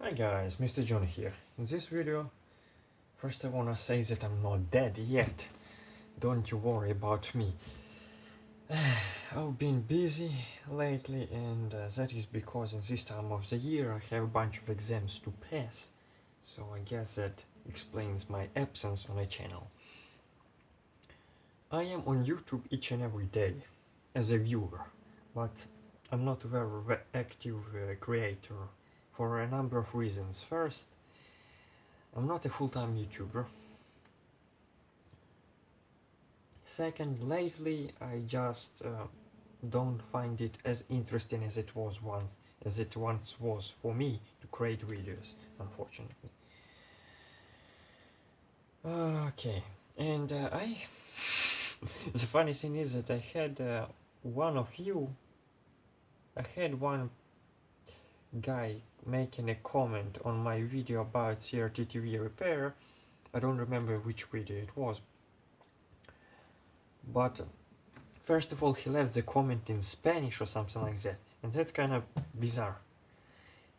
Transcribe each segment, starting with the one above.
Hi guys, Mr. John here. In this video, first I wanna say that I'm not dead yet. Don't you worry about me. I've been busy lately and that is because in this time of the year I have a bunch of exams to pass. So I guess that explains my absence on a channel. I am on YouTube each and every day as a viewer, but I'm not a very active creator for a number of reasons. First, I'm not a full-time YouTuber. Second, lately I just don't find it as interesting as it was once was for me to create videos, unfortunately. Okay, and the funny thing is that I had one guy making a comment on my video about CRT TV repair. I don't remember which video it was, but first of all he left the comment in Spanish or something like that, and that's kind of bizarre,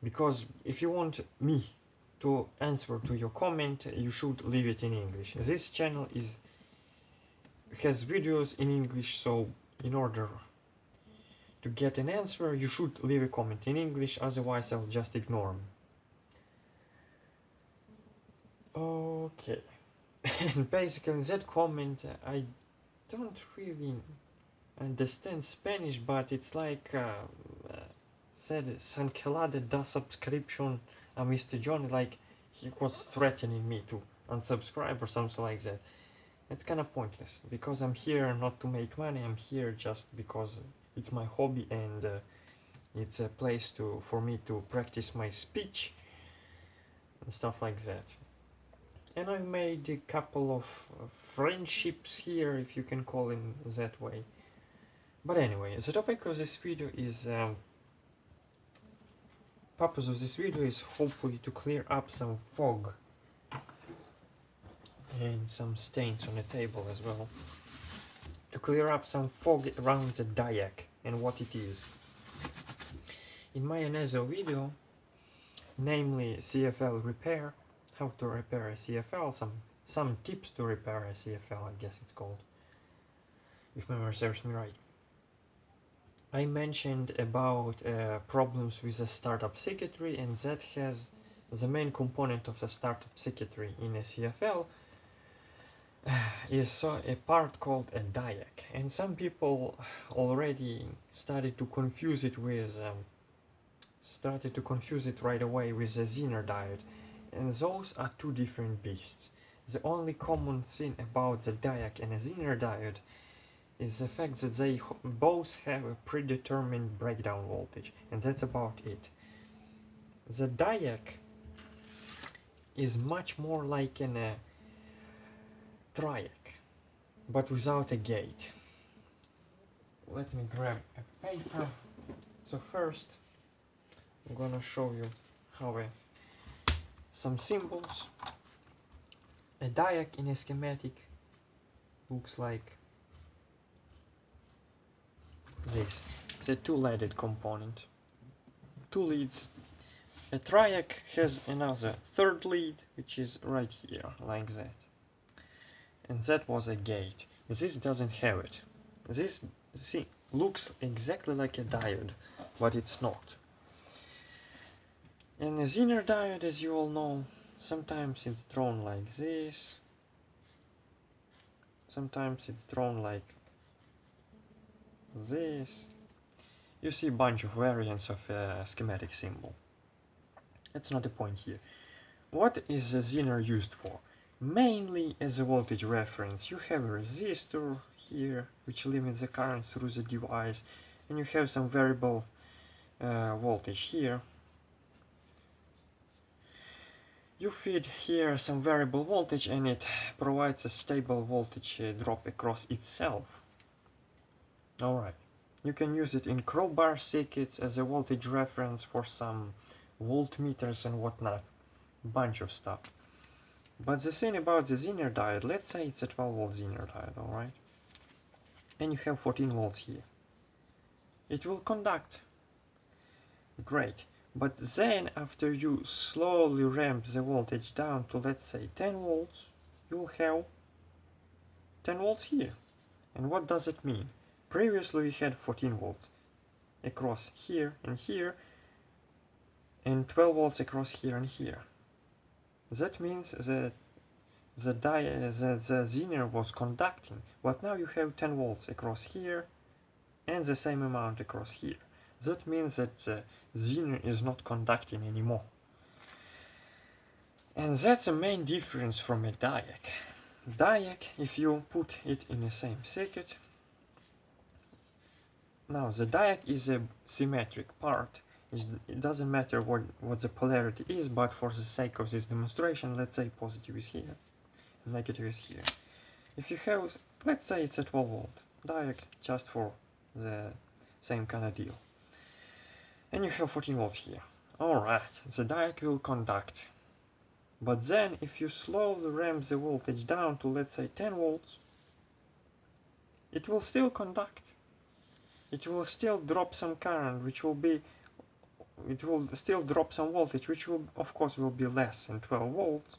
because if you want me to answer to your comment you should leave it in English. This channel has videos in English, so in order to get an answer you should leave a comment in English, otherwise I'll just ignore them. Okay. And basically in that comment I don't really understand Spanish, but it's like said "Sankelade da subscription a Mr. John," like he was threatening me to unsubscribe or something like that. It's kind of pointless, because I'm here not to make money. I'm here just because it's my hobby and it's a place for me to practice my speech and stuff like that. And I've made a couple of friendships here, if you can call them that way. But anyway, the topic of this video is purpose of this video is hopefully to clear up some fog and some stains on the table as well. To clear up some fog around the DIAC and what it is. In my another video, namely CFL repair, how to repair a CFL, some tips to repair a CFL, I guess it's called, if memory serves me right. I mentioned about problems with the startup circuitry, and that has the main component of the startup circuitry in a CFL is a part called a DIAC, and some people already started to confuse it right away with the Zener Diode, and those are two different beasts. The only common thing about the DIAC and a Zener Diode is the fact that they both have a predetermined breakdown voltage, and that's about it. The DIAC is much more like a DIAC, but without a gate. Let me grab a paper. So first I'm gonna show you how some symbols. A DIAC in a schematic looks like this. It's a two-leaded component. Two leads. A DIAC has another third lead, which is right here, like that. And that was a gate. This doesn't have it. This, see, looks exactly like a diode, but it's not. And a Zener diode, as you all know, sometimes it's drawn like this, sometimes it's drawn like this. You see a bunch of variants of a schematic symbol. That's not the point here. What is the Zener used for? Mainly as a voltage reference. You have a resistor here which limits the current through the device, and you have some variable voltage here. You feed here some variable voltage and it provides a stable voltage drop across itself. Alright, you can use it in crowbar circuits as a voltage reference for some voltmeters and whatnot. Bunch of stuff. But the thing about the Zener diode, let's say it's a 12 volt Zener diode, alright? And you have 14 volts here. It will conduct. Great. But then after you slowly ramp the voltage down to, let's say, 10 volts, you'll have 10 volts here. And what does it mean? Previously we had 14 volts across here, and 12 volts across here and here. That means that the Zener was conducting, but now you have 10 volts across here and the same amount across here. That means that the Zener is not conducting anymore. And that's the main difference from a DIAC. DIAC, if you put it in the same circuit, now the DIAC is a symmetric part. It doesn't matter what the polarity is, but for the sake of this demonstration, let's say positive is here, negative is here. If you have, let's say it's a 12 volt DIAC, just for the same kind of deal, and you have 14 volts here. Alright, the DIAC will conduct. But then, if you slowly ramp the voltage down to, let's say, 10 volts, it will still conduct. It will still drop some current, which will be, it will still drop some voltage, which will, of course, will be less than 12 volts.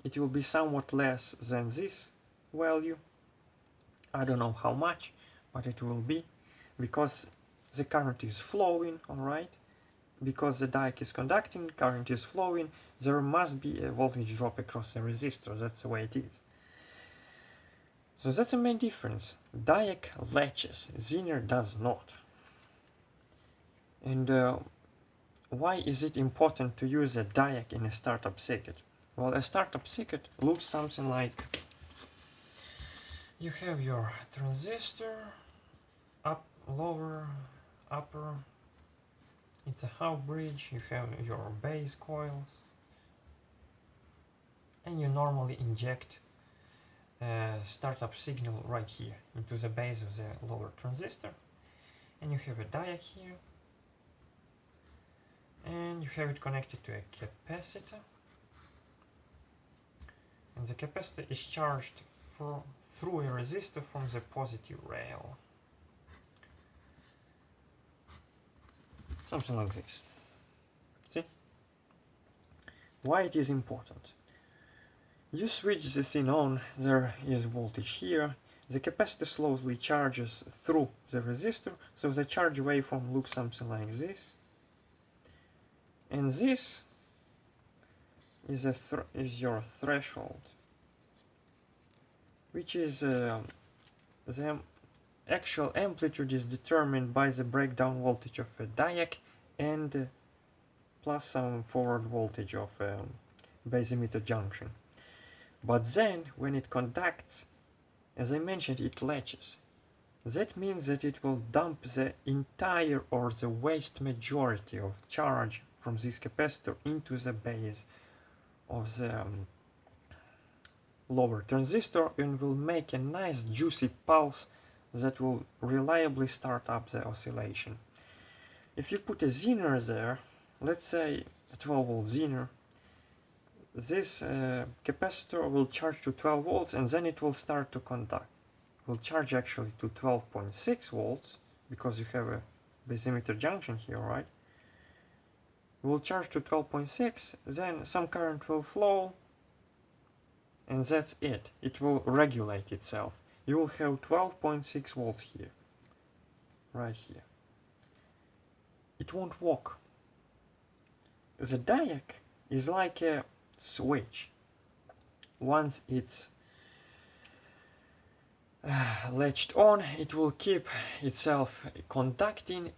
It will be somewhat less than this value. I don't know how much, but it will be, because the current is flowing, alright? Because the DIAC is conducting, current is flowing, there must be a voltage drop across the resistor. That's the way it is. So that's the main difference. DIAC latches, Zener does not. And why is it important to use a DIAC in a startup circuit? Well, a startup circuit looks something like, you have your transistor, up, lower, upper, it's a half bridge, you have your base coils, and you normally inject a startup signal right here into the base of the lower transistor, and you have a DIAC here, and you have it connected to a capacitor, and the capacitor is charged through a resistor from the positive rail. Something like this. See? Why it is important? You switch the thing on, there is voltage here, the capacitor slowly charges through the resistor, so the charge waveform looks something like this. And this is your threshold, which is the actual amplitude is determined by the breakdown voltage of a DIAC and plus some forward voltage of a base emitter junction. But then, when it conducts, as I mentioned, it latches. That means that it will dump the entire or the vast majority of charge from this capacitor into the base of the lower transistor and will make a nice juicy pulse that will reliably start up the oscillation. If you put a Zener there, let's say a 12 volt Zener, this capacitor will charge to 12 volts and then it will start to conduct. It will charge actually to 12.6 volts because you have a base emitter junction here, right? It will charge to 12.6, then some current will flow, and that's it. It will regulate itself. You will have 12.6 volts here, right here. It won't work. The DIAC is like a switch. Once it's latched on, it will keep itself conducting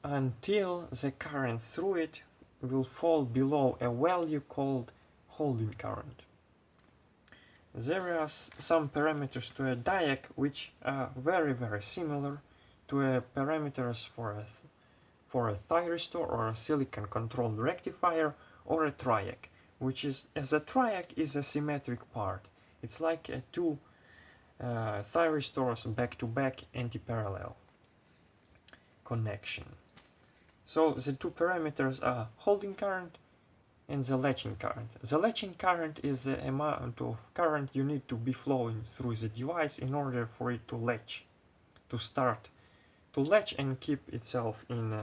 until the current through it will fall below a value called holding current. There are some parameters to a DIAC which are very similar to parameters for a thyristor or a silicon controlled rectifier or a triac, which is, as a triac is a symmetric part. It's like two thyristors back-to-back anti-parallel connection. So the two parameters are holding current and the latching current. The latching current is the amount of current you need to be flowing through the device in order for it to latch, to latch and keep itself in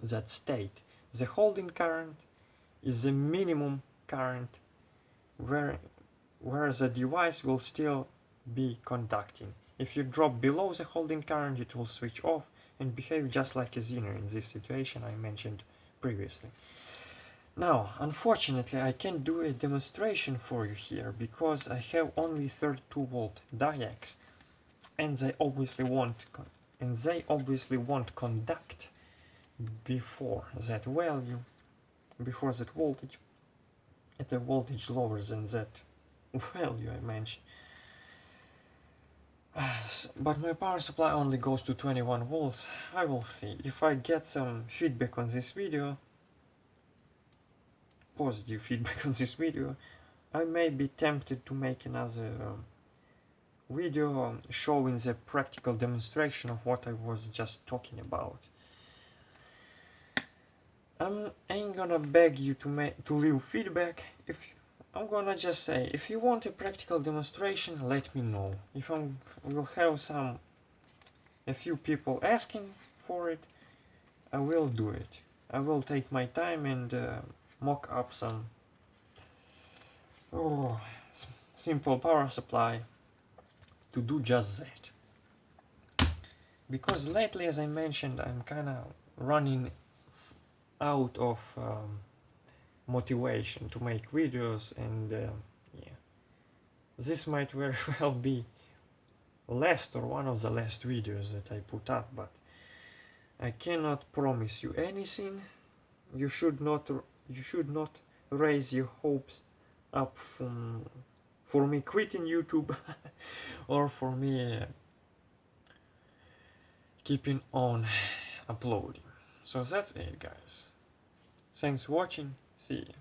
that state. The holding current is the minimum current where the device will still be conducting. If you drop below the holding current, it will switch off and behave just like a Zener in this situation I mentioned previously. Now, unfortunately, I can't do a demonstration for you here because I have only 32 volt DIACs, and they obviously won't conduct before that value, before that voltage, at a voltage lower than that value I mentioned. But my power supply only goes to 21 volts. I will see. If I get some feedback on this video, positive feedback on this video, I may be tempted to make another video showing the practical demonstration of what I was just talking about. I ain't gonna beg you to leave feedback. I'm gonna just say, if you want a practical demonstration, let me know. If we'll have a few people asking for it, I will do it. I will take my time and mock up some simple power supply to do just that. Because lately, as I mentioned, I'm kinda running out of motivation to make videos, and yeah, this might very well be last or one of the last videos that I put up, but I cannot promise you anything. You should not raise your hopes up for me quitting YouTube or for me keeping on uploading. So that's it, guys. Thanks for watching. See you.